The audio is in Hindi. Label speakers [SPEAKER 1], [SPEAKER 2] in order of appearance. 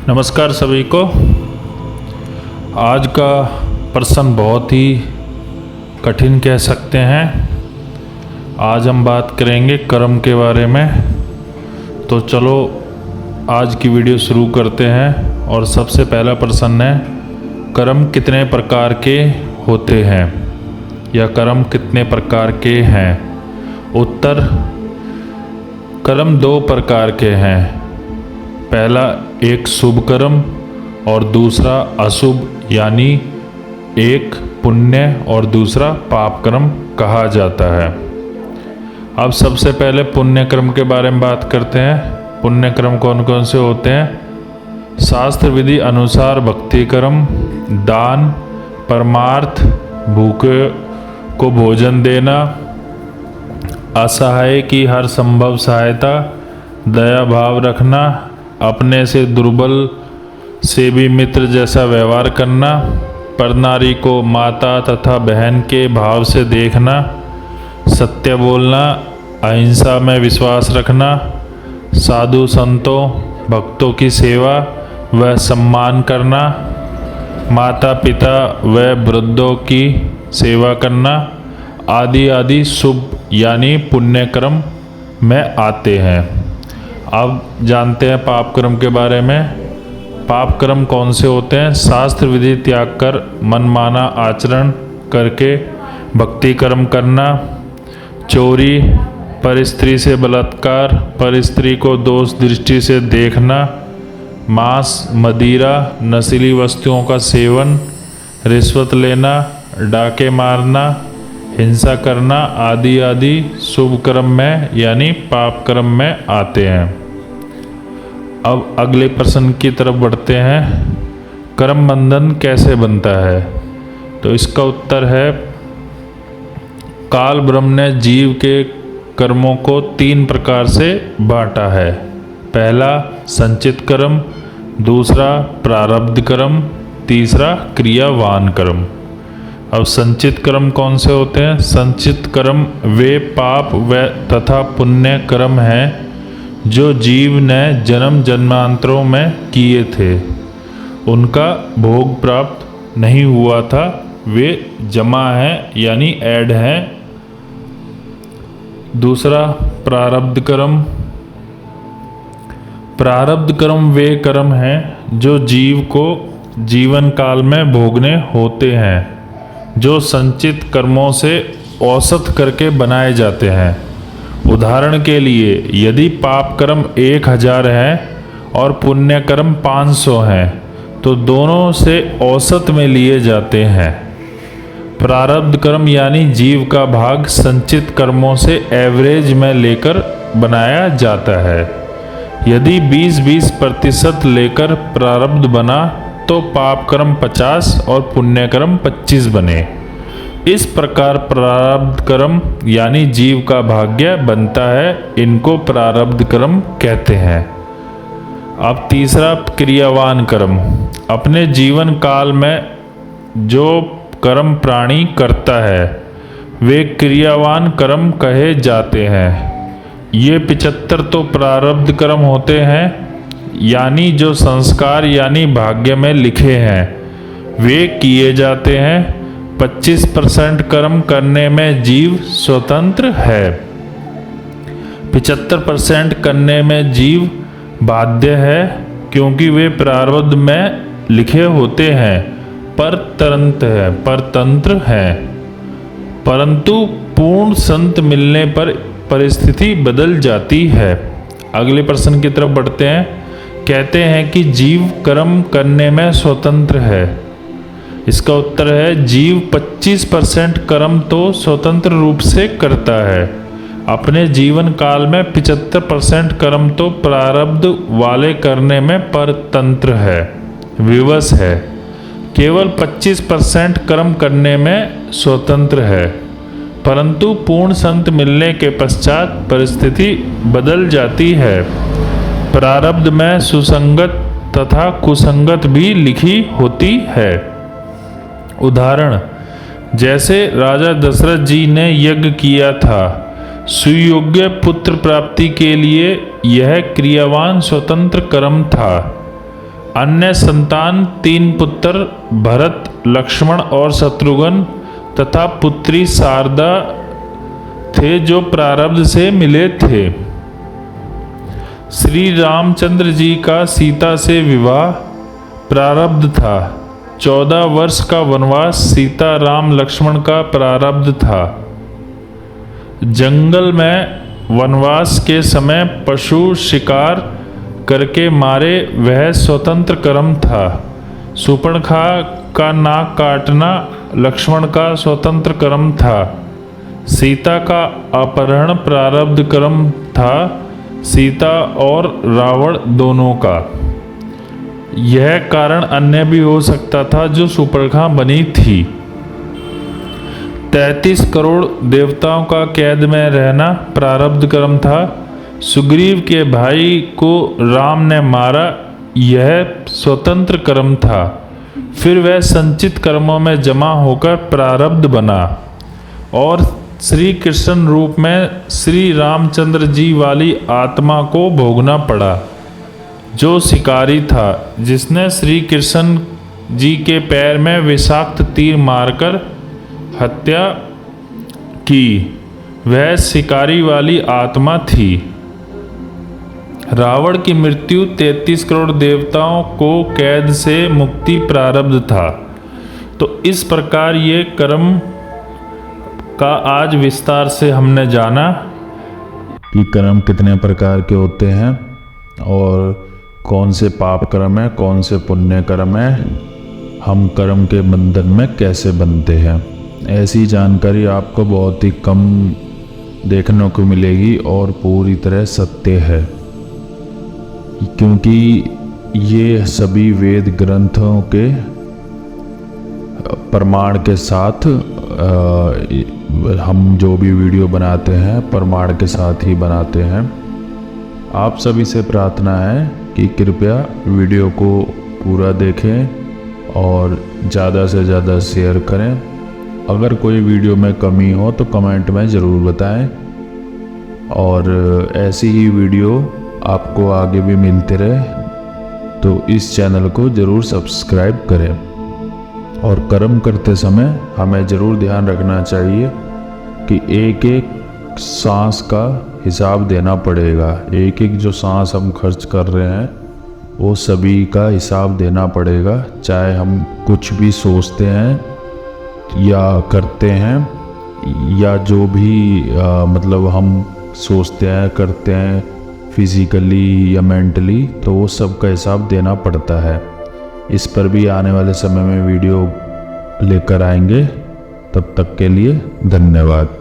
[SPEAKER 1] नमस्कार सभी को। आज का प्रश्न बहुत ही कठिन कह सकते हैं। आज हम बात करेंगे कर्म के बारे में। तो चलो आज की वीडियो शुरू करते हैं। और सबसे पहला प्रश्न है, कर्म कितने प्रकार के होते हैं या कर्म कितने प्रकार के हैं? उत्तर, कर्म दो प्रकार के हैं। पहला एक शुभ कर्म और दूसरा अशुभ, यानी एक पुण्य और दूसरा पाप कर्म कहा जाता है। अब सबसे पहले पुण्य कर्म के बारे में बात करते हैं। पुण्य कर्म कौन कौन से होते हैं? शास्त्र विधि अनुसार भक्ति कर्म, दान, परमार्थ, भूखे को भोजन देना, असहाय की हर संभव सहायता, दया भाव रखना, अपने से दुर्बल से भी मित्र जैसा व्यवहार करना, पर नारी को माता तथा बहन के भाव से देखना, सत्य बोलना, अहिंसा में विश्वास रखना, साधु संतों भक्तों की सेवा व सम्मान करना, माता पिता व वृद्धों की सेवा करना आदि आदि शुभ यानी पुण्य कर्म में आते हैं। अब जानते हैं पाप कर्म के बारे में। पाप कर्म कौन से होते हैं? शास्त्र विधि त्याग कर मनमाना आचरण करके भक्ति कर्म करना, चोरी, पर स्त्री से बलात्कार, पर स्त्री को दोष दृष्टि से देखना, मांस, मदिरा, नशीली वस्तुओं का सेवन, रिश्वत लेना, डाके मारना, हिंसा करना आदि आदि शुभ कर्म में यानी पाप कर्म में आते हैं। अब अगले प्रश्न की तरफ बढ़ते हैं। कर्म बंधन कैसे बनता है? तो इसका उत्तर है, काल ब्रह्म ने जीव के कर्मों को तीन प्रकार से बांटा है। पहला संचित कर्म, दूसरा प्रारब्ध कर्म, तीसरा क्रियावान कर्म। अब संचित कर्म कौन से होते हैं? संचित कर्म वे पाप व तथा पुण्य कर्म हैं जो जीव ने जन्म जन्मांतरों में किए थे। उनका भोग प्राप्त नहीं हुआ था, वे जमा हैं यानी ऐड हैं। दूसरा प्रारब्ध कर्म। प्रारब्ध कर्म वे कर्म हैं जो जीव को जीवन काल में भोगने होते हैं, जो संचित कर्मों से औसत करके बनाए जाते हैं। उदाहरण के लिए, यदि पाप कर्म 1000 है और पुण्य कर्म 500 हैं तो दोनों से औसत में लिए जाते हैं। प्रारब्ध कर्म यानी जीव का भाग संचित कर्मों से एवरेज में लेकर बनाया जाता है। यदि 20-20% लेकर प्रारब्ध बना तो पाप कर्म 50 और पुण्य कर्म 25 बने। इस प्रकार प्रारब्ध कर्म यानी जीव का भाग्य बनता है। इनको प्रारब्ध कर्म कहते हैं। अब तीसरा क्रियावान कर्म। अपने जीवन काल में जो कर्म प्राणी करता है वे क्रियावान कर्म कहे जाते हैं। ये 75 तो प्रारब्ध कर्म होते हैं, यानी जो संस्कार यानी भाग्य में लिखे हैं वे किए जाते हैं। 25% कर्म करने में जीव स्वतंत्र है। 75% करने में जीव बाध्य है, क्योंकि वे प्रारब्ध में लिखे होते हैं, परतंत्र है। परंतु पूर्ण संत मिलने पर परिस्थिति बदल जाती है। अगले प्रश्न की तरफ बढ़ते हैं। कहते हैं कि जीव कर्म करने में स्वतंत्र है। इसका उत्तर है, जीव 25% कर्म तो स्वतंत्र रूप से करता है। अपने जीवन काल में 75% कर्म तो प्रारब्ध वाले करने में परतंत्र है, विवश है। केवल 25% कर्म करने में स्वतंत्र है, परंतु पूर्ण संत मिलने के पश्चात परिस्थिति बदल जाती है। प्रारब्ध में सुसंगत तथा कुसंगत भी लिखी होती है। उदाहरण, जैसे राजा दशरथ जी ने यज्ञ किया था, सुयोग्य पुत्र प्राप्ति के लिए यह क्रियावान स्वतंत्र कर्म था। अन्य संतान 3 पुत्र भरत, लक्ष्मण और शत्रुघ्न तथा पुत्री शारदा थे जो प्रारब्ध से मिले थे। श्री रामचंद्र जी का सीता से विवाह प्रारब्ध था। 14 वर्ष का वनवास सीता राम लक्ष्मण का प्रारब्ध था। जंगल में वनवास के समय पशु शिकार करके मारे वह स्वतंत्र कर्म था। शूर्पणखा का नाक काटना लक्ष्मण का स्वतंत्र कर्म था। सीता का अपहरण प्रारब्ध कर्म था, सीता और रावण दोनों का। यह कारण अन्य भी हो सकता था जो शूर्पणखा बनी थी। 33 करोड़ देवताओं का कैद में रहना प्रारब्ध कर्म था। सुग्रीव के भाई को राम ने मारा, यह स्वतंत्र कर्म था। फिर वह संचित कर्मों में जमा होकर प्रारब्ध बना और श्री कृष्ण रूप में श्री रामचंद्र जी वाली आत्मा को भोगना पड़ा, जो शिकारी था, जिसने श्री कृष्ण जी के पैर में विषाक्त तीर मारकर हत्या की। वह शिकारी वाली आत्मा थी। रावण की मृत्यु 33 करोड़ देवताओं को कैद से मुक्ति प्रारब्ध था। तो इस प्रकार ये कर्म का आज विस्तार से हमने जाना कि कर्म कितने प्रकार के होते हैं और कौन से पाप कर्म है, कौन से पुण्य कर्म है, हम कर्म के बंधन में कैसे बनते हैं। ऐसी जानकारी आपको बहुत ही कम देखने को मिलेगी और पूरी तरह सत्य है, क्योंकि ये सभी वेद ग्रंथों के प्रमाण के साथ हम जो भी वीडियो बनाते हैं प्रमाण के साथ ही बनाते हैं। आप सभी से प्रार्थना है कि कृपया वीडियो को पूरा देखें और ज़्यादा से ज़्यादा शेयर करें। अगर कोई वीडियो में कमी हो तो कमेंट में ज़रूर बताएं और ऐसी ही वीडियो आपको आगे भी मिलते रहे तो इस चैनल को ज़रूर सब्सक्राइब करें। और कर्म करते समय हमें ज़रूर ध्यान रखना चाहिए कि एक एक सांस का हिसाब देना पड़ेगा। एक एक जो सांस हम खर्च कर रहे हैं वो सभी का हिसाब देना पड़ेगा, चाहे हम कुछ भी सोचते हैं या करते हैं या जो भी मतलब हम सोचते हैं करते हैं फिज़िकली या मेंटली, तो वो सब का हिसाब देना पड़ता है। इस पर भी आने वाले समय में वीडियो लेकर आएंगे। तब तक के लिए धन्यवाद।